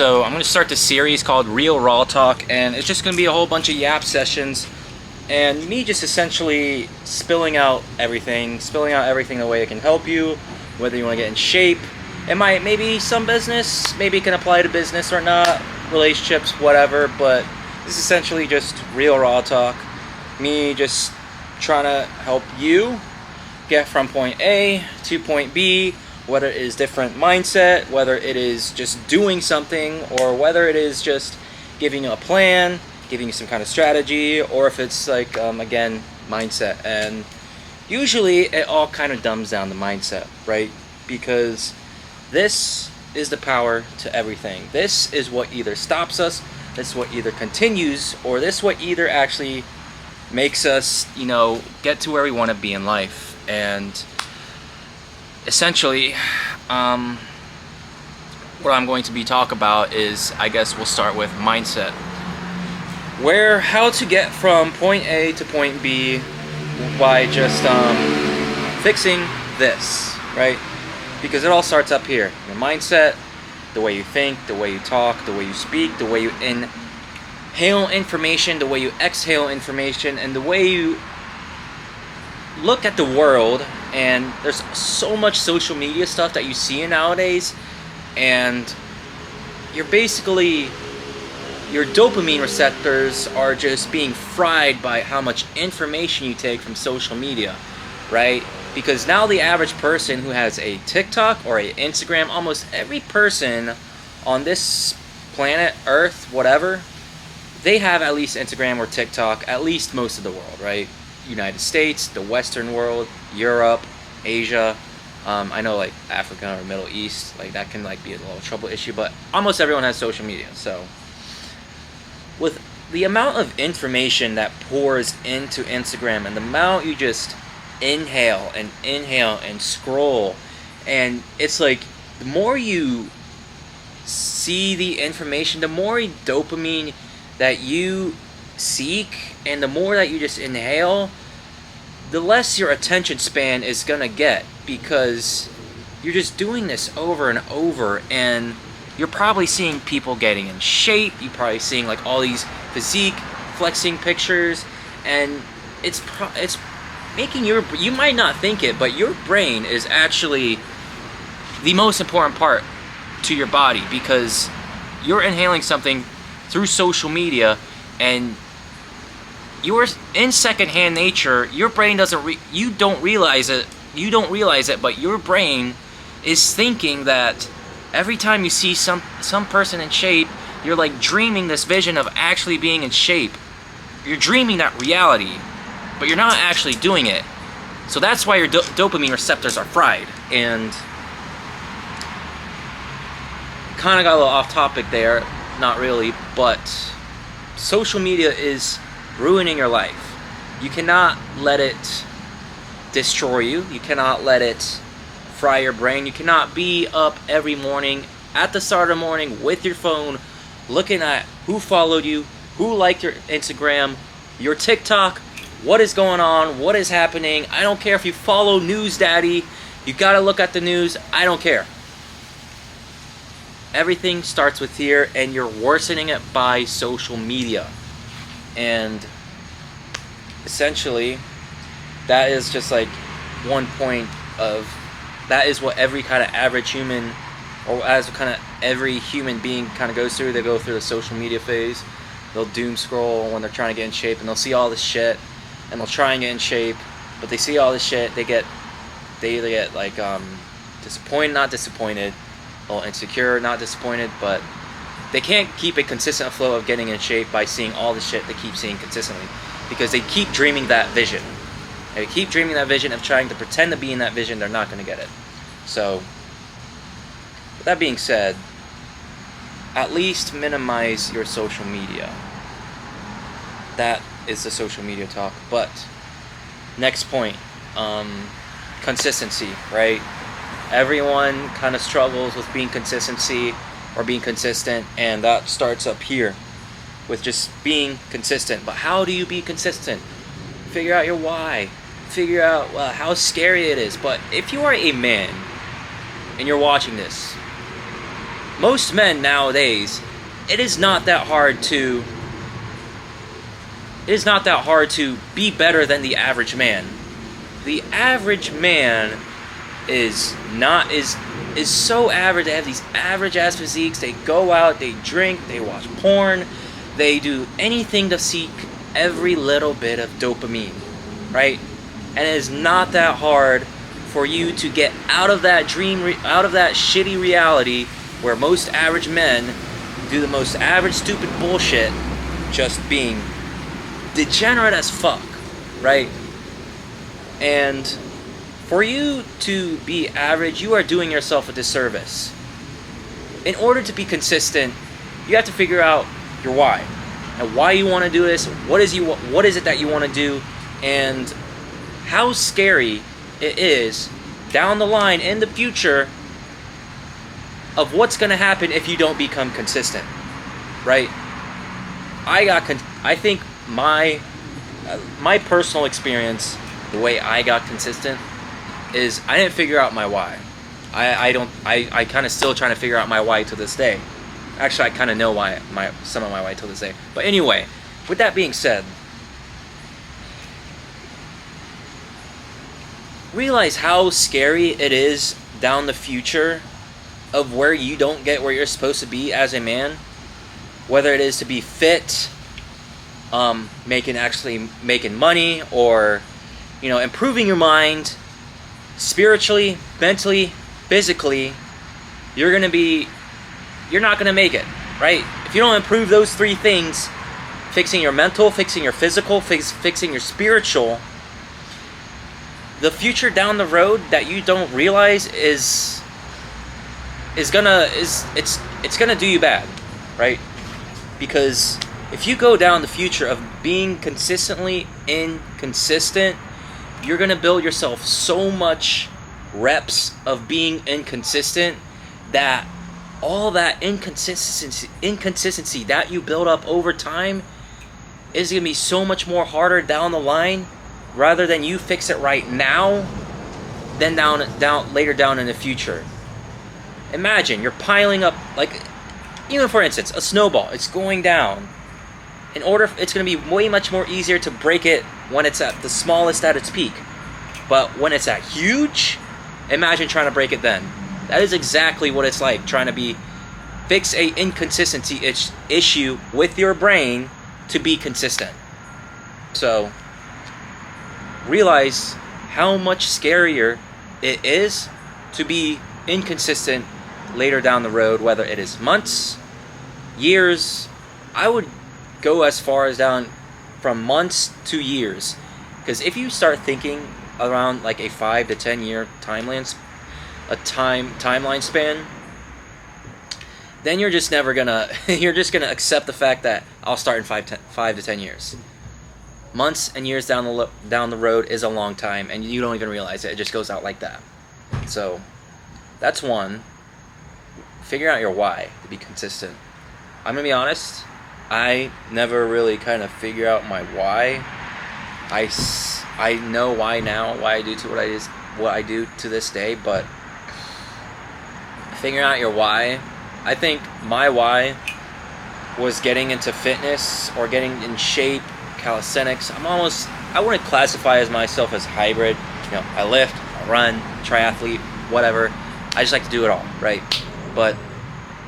So I'm going to start this series called Real Raw Talk, and it's just going to be a whole bunch of yap sessions and me just essentially spilling out everything the way it can help you, whether you want to get in shape. It might, maybe some business, maybe it can apply to business or not, relationships, whatever, but this is essentially just real raw talk. Me just trying to help you get from point A to point B, whether it is different mindset, whether it is just doing something, or whether it is just giving you a plan, giving you some kind of strategy, or if it's like, again, mindset. And usually it all kind of dumbs down to mindset, right? Because this is the power to everything. This is what either stops us, this is what either continues, or this is what either actually makes us, get to where we want to be in life. And essentially, what I'm going to be talking about is, I guess we'll start with mindset. How to get from point A to point B by just fixing this, right? Because it all starts up here. Your mindset, the way you think, the way you talk, the way you speak, the way you inhale information, the way you exhale information, and the way you look at the world. And there's so much social media stuff that you see nowadays, and your dopamine receptors are just being fried by how much information you take from social media, right? Because now the average person who has a TikTok or a Instagram, almost every person on this planet, Earth, whatever, they have at least Instagram or TikTok, at least most of the world, right? United States, the Western world, Europe, Asia. I know like Africa or Middle East, like that can like be a little trouble issue, but almost everyone has social media. So with the amount of information that pours into Instagram and the amount you just inhale and scroll, and it's like the more you see the information, the more dopamine that you seek, and the more that you just inhale, the less your attention span is gonna get, because you're just doing this over and over. And you're probably seeing people getting in shape, you're probably seeing like all these physique flexing pictures, and it's making you might not think it, but your brain is actually the most important part to your body, because you're inhaling something through social media, and you're in secondhand nature. Your brain you don't realize it, but your brain is thinking that every time you see some person in shape, you're like dreaming this vision of actually being in shape. You're dreaming that reality, but you're not actually doing it. So that's why your dopamine receptors are fried. And kind of got a little off topic there, not really, but social media is ruining your life. You cannot let it destroy you. You cannot let it fry your brain. You cannot be up every morning at the start of the morning with your phone looking at who followed you, who liked your Instagram, your TikTok, what is going on, what is happening. I don't care if you follow News Daddy, you gotta look at the news. I don't care. Everything starts with here, and you're worsening it by social media. And essentially, that is just like one point of, that is what every kind of average human, or as kind of every human being kind of goes through. They go through the social media phase. They'll doom scroll when they're trying to get in shape, and they'll see all this shit, and they'll try and get in shape, but they see all this shit, they either get like disappointed, not disappointed, a little insecure, not disappointed, but they can't keep a consistent flow of getting in shape by seeing all the shit they keep seeing consistently, because they keep dreaming that vision. They keep dreaming that vision of trying to pretend to be in that vision. They're not going to get it. So, with that being said, at least minimize your social media. That is the social media talk. But next point, consistency, right? Everyone kind of struggles with being consistent, and that starts up here with just being consistent. But how do you be consistent? Figure out your why. Figure out how scary it is. But if you are a man and you're watching this, most men nowadays, it is not that hard to be better than the average man. The average man is so average. They have these average ass physiques. They go out, they drink, they watch porn, they do anything to seek every little bit of dopamine, right? And it is not that hard for you to get out of that out of that shitty reality where most average men do the most average stupid bullshit, just being degenerate as fuck, right? And for you to be average, you are doing yourself a disservice. In order to be consistent, you have to figure out your why. And why you want to do this, what is it that you want to do, and how scary it is down the line in the future of what's going to happen if you don't become consistent, right? I think my personal experience, the way I got consistent, is I didn't figure out my why. I kind of still trying to figure out my why to this day. Actually, I kind of know some of my why till this day. But anyway, with that being said, realize how scary it is down the future of where you don't get where you're supposed to be as a man. Whether it is to be fit, making money, or improving your mind, spiritually, mentally, physically, you're not gonna make it, right? If you don't improve those three things, fixing your mental, fixing your physical, fixing your spiritual, the future down the road that you don't realize is gonna do you bad, right? Because if you go down the future of being consistently inconsistent, you're gonna build yourself so much reps of being inconsistent that all that inconsistency that you build up over time is gonna be so much more harder down the line, rather than you fix it right now than later down in the future. Imagine you're piling up, like, even for instance, a snowball. It's going down. It's going to be way much more easier to break it when it's at the smallest at its peak. But when it's at huge, imagine trying to break it then. That is exactly what it's like trying to fix a inconsistency issue with your brain to be consistent. So realize how much scarier it is to be inconsistent later down the road, whether it is months, years. I would go as far as down from months to years, because if you start thinking around like a 5 to 10 year timeline span, then you're just never gonna you're just gonna accept the fact that I'll start in 5 to 10 years. Months and years down the road is a long time, and you don't even realize it. It just goes out like that. So that's one. Figure out your why to be consistent. I'm gonna be honest, I never really kind of figure out my why. I know why now, why I do to what I do to this day, but figuring out your why, I think my why was getting into fitness or getting in shape, calisthenics. I wouldn't classify myself as hybrid. I lift, I run, triathlete, whatever. I just like to do it all, right? But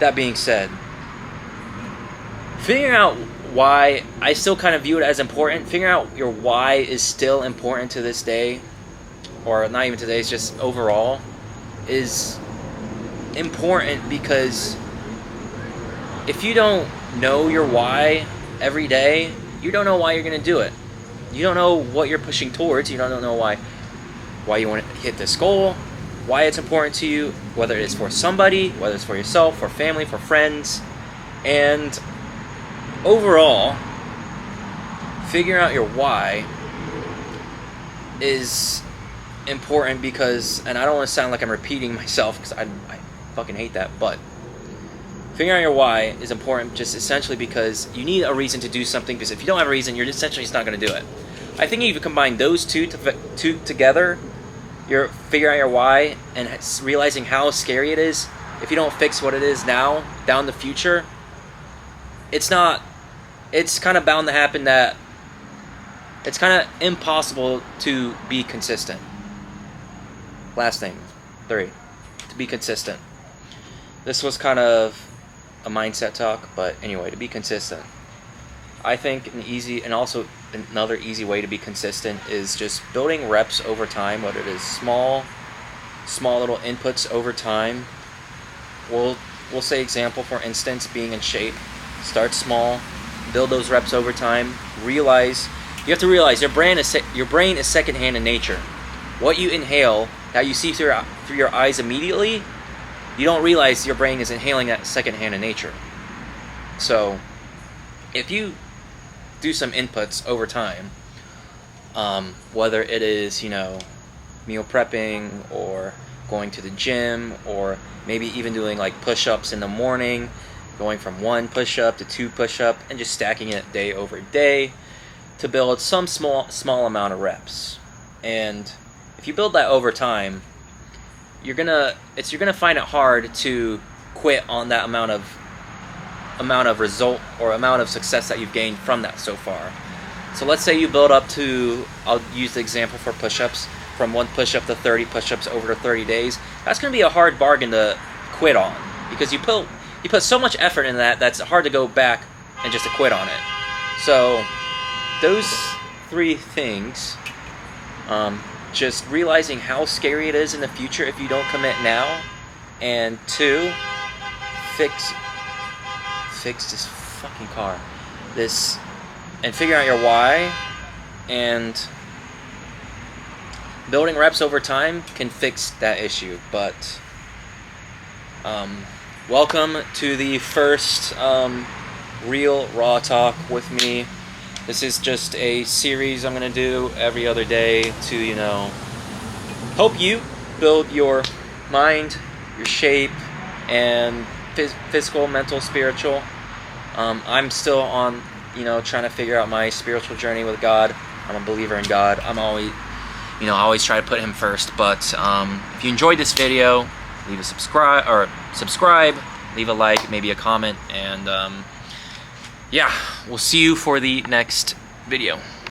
that being said, figuring out why, I still kind of view it as important. Figuring out your why is still important to this day, or not even today, it's just overall, is important, because if you don't know your why every day, you don't know why you're going to do it. You don't know what you're pushing towards. You don't know why you want to hit this goal, why it's important to you, whether it's for somebody, whether it's for yourself, for family, for friends. And overall, figuring out your why is important, because, and I don't want to sound like I'm repeating myself, because I fucking hate that, but figuring out your why is important just essentially because you need a reason to do something, because if you don't have a reason, you're essentially just not going to do it. I think if you combine those two together, you're figuring out your why and realizing how scary it is if you don't fix what it is now, down the future, it's kind of bound to happen that it's kind of impossible to be consistent. Last thing, 3, to be consistent. This was kind of a mindset talk, but anyway, to be consistent. I think also another easy way to be consistent is just building reps over time, whether it is small little inputs over time. We'll say example, for instance, being in shape. Start small, build those reps over time. You have to realize your brain is secondhand in nature. What you inhale that you see through your eyes immediately, you don't realize your brain is inhaling that secondhand in nature. So if you do some inputs over time, whether it is, meal prepping, or going to the gym, or maybe even doing like push-ups in the morning, going from 1 push-up to 2 push-up, and just stacking it day over day to build some small amount of reps. And if you build that over time, you're gonna find it hard to quit on that amount of result or amount of success that you've gained from that so far. So let's say you build up to, I'll use the example for push-ups, from 1 push-up to 30 push-ups over 30 days. That's going to be a hard bargain to quit on, because you put so much effort in that's hard to go back and just to quit on it. So those 3 things, just realizing how scary it is in the future if you don't commit now, and 2, fix this fucking car, and figure out your why, and building reps over time can fix that issue. But welcome to the first real raw talk with me. This is just a series I'm going to do every other day to, help you build your mind, your shape, and physical, mental, spiritual. I'm still on, trying to figure out my spiritual journey with God. I'm a believer in God. I'm always, I always try to put Him first. But if you enjoyed this video, leave a subscribe, leave a like, maybe a comment, and yeah, we'll see you for the next video.